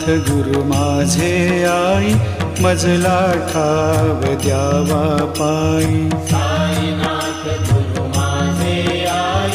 गुरु माझे आई, मजला ठाव द्यावा पायी. साईनाथ गुरु माझे आई,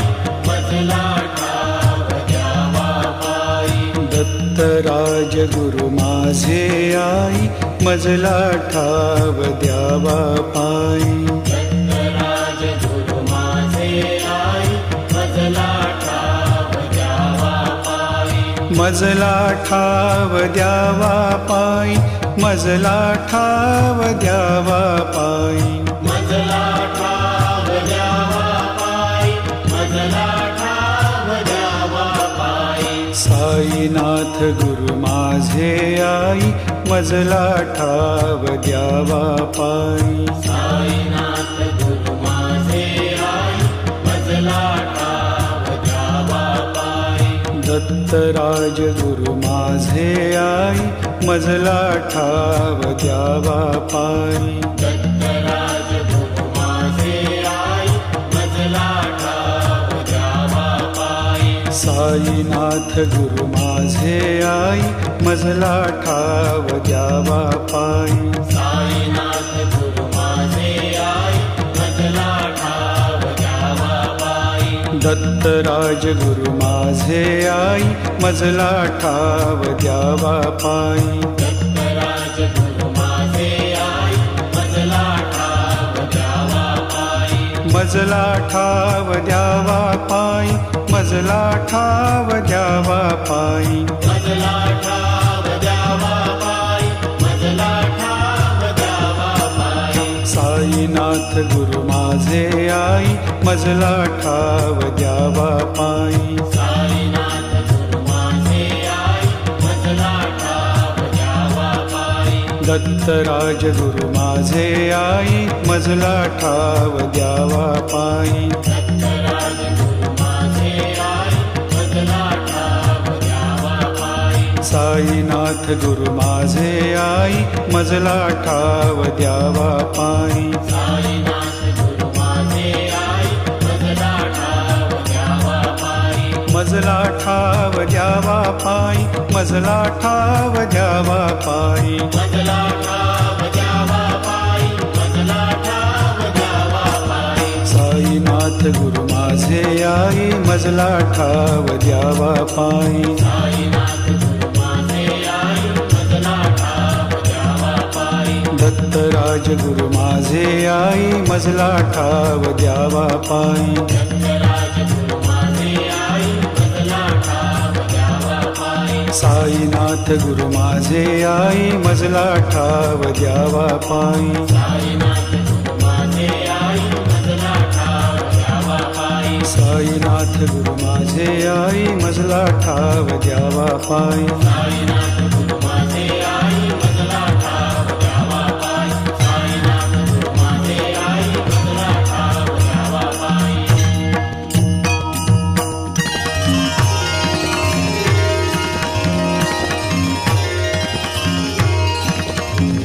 मजला ठाव द्यावा पायी. दत्तराज गुरु माझे आई, मजला ठाव द्यावा पायी. दत्तराज गुरु माझे आई, मजला ठाव द्यावा पायी. मजला ठाव द्यावा पायी, मजला ठाव द्यावा पायी. मजला ठाव द्यावा पायी, मजला ठाव द्यावा पायी. साईनाथ गुरु माझे आई, मजला ठाव द्यावा पायी. साईनाथ गुरु माझे आई, मजला ठाव द्यावा पायी. दत्तराज गुरु माझे आई, मजला ठाव द्यावा पायी. दत्तराज गुरु माझे आई, मजला ठाव द्यावा पायी. साईनाथ गुरु माझे आई, मजला ठाव द्यावा पायी. साईनाथ गुरु माझे आई, मजला ठाव द्यावा पायी. दत्तराज गुरु माझे आई, मजला ठाव द्यावा पायी. दत्तराज गुरु माझे आई, मजला ठाव द्यावा पायी. मजला ठाव द्यावा पायी, मजला ठाव द्यावा पायी. मजला ठाव द्यावा पायी, मजला ठाव द्यावा पायी. साईनाथ गुरु माझे आई, मजला ठाव द्यावा पायी. साईनाथ गुरु माझे आई, मजला ठाव द्यावा पायी. दत्तराज गुरु माझे आई, मजला ठाव द्यावा पायी. दत्तराज गुरु माझे आई, मजला ठाव द्यावा पायी. साईनाथ गुरु माझे आई, मजला ठाव द्यावा पायी. साईनाथ गुरु माझे आई, मजला ठाव द्यावा पायी. मजला ठाव द्यावा पायी, मजला ठाव द्यावा पायी. मजला ठाव द्यावा पायी, मजला ठाव द्यावा पायी. साईनाथ गुरु माझे आई, मजला ठाव द्यावा पायी. साईनाथ गुरु माझे आई, मजला ठाव द्यावा पायी. दत्तराज गुरु माझे आई, मजला ठाव द्यावा पायी. दत्तराज गुरु माझे आई, मजला ठाव द्यावा पायी. साईनाथ गुरु माझे आई, मजला ठाव द्यावा पायी. साईनाथ गुरु माझे आई, मजला ठाव द्यावा पायी. साईनाथ गुरु माझे आई, मजला ठाव द्यावा पायी. साईनाथ गुरु माझे आई, मजला ठाव द्यावा पायी. साईनाथ गुरु माझे आई, मजला ठाव द्यावा पायी.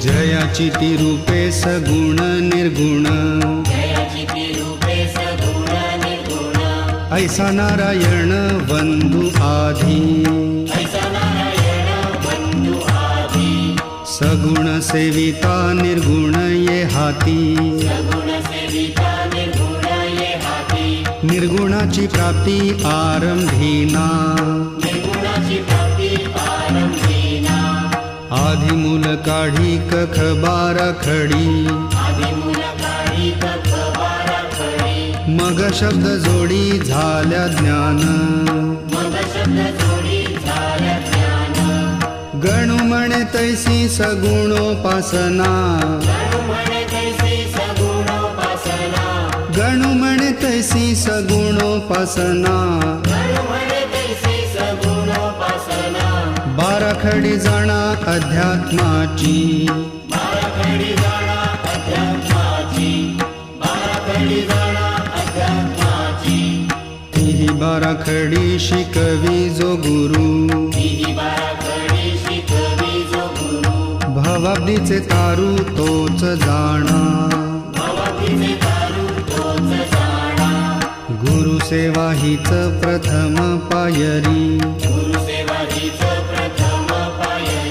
जयाची ती रूपे सगुण निर्गुण, जयाची ती रूपे सगुण निर्गुण. ऐसा नारायण बंधु आधी, ऐसा नारायण बंधु आधी. सगुण सेविता निर्गुण ये हाती. सगुण सेविता निर्गुण ये हाती. निर्गुणाची प्राप्ती आरंभीना, निर्गुणाची प्राप्ती आरंभीना. आधी मूल काढी कख बारा खडी. आदिमूल काढी कख बारा खडी. मग शब्द जोडी झाल्या ज्ञान. मग शब्द जोडी झाल्या ज्ञान. गणू म्हणे तैसी सगुणोपासना. गणु म्हणे तैसी सगुणोपासना. गणू म्हणे तैसी सगुणोपासना. गणु म्हणे तैसी सगुणोपासना. बाराखडी जाणा अध्यात्माची. बाराखडी जाणा अध्यात्माची. बाराखडी जाणा अध्यात्माची. तीही बाराखडी शिकवी जो गुरु. ही बाराखडी शिकवी जो गुरु. भवाब्दीचे तारू तोच जाणा. भवाब्दीचे तारू तोच जाणा. गुरुसेवा हीच प्रथम पायरी. गुरुसेवा हीच प्रथम पायरी.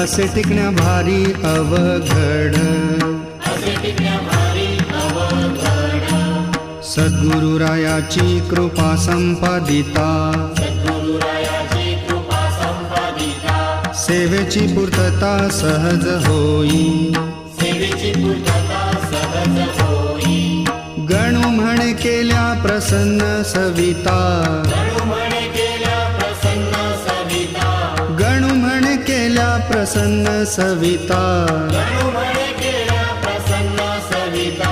असे टिकण्या भारी अवघड असे टिकण्या भारी अवघड सद्गुरुरायाची कृपा संपादिता सद्गुरुरायाची कृपा संपादिता सेवेची पूर्तता सहज होई सेवेची पूर्तता सहज होई गणू म्हणे केल्या प्रसन्न सविता गणू म्हणे केल्या प्रसन्न सविता गणू म्हणे केल्या प्रसन्न सविता गणू म्हणे केल्या प्रसन्न सविता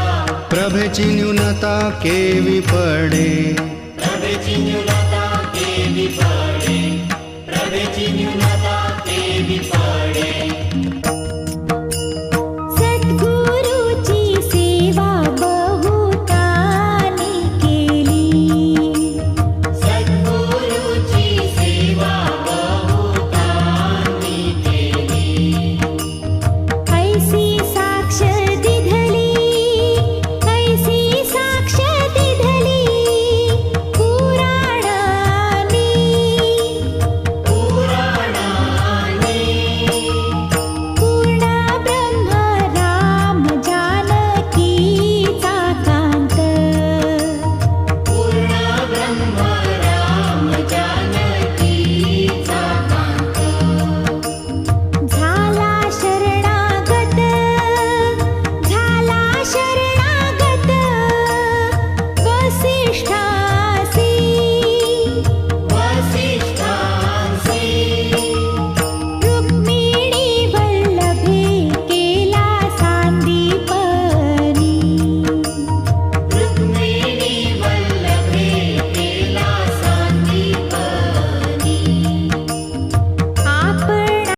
प्रभेची न्यूनता केवी पडे प्रभेची न्यूनता केवी पडे प्रभेची न्यूनता केवी पडे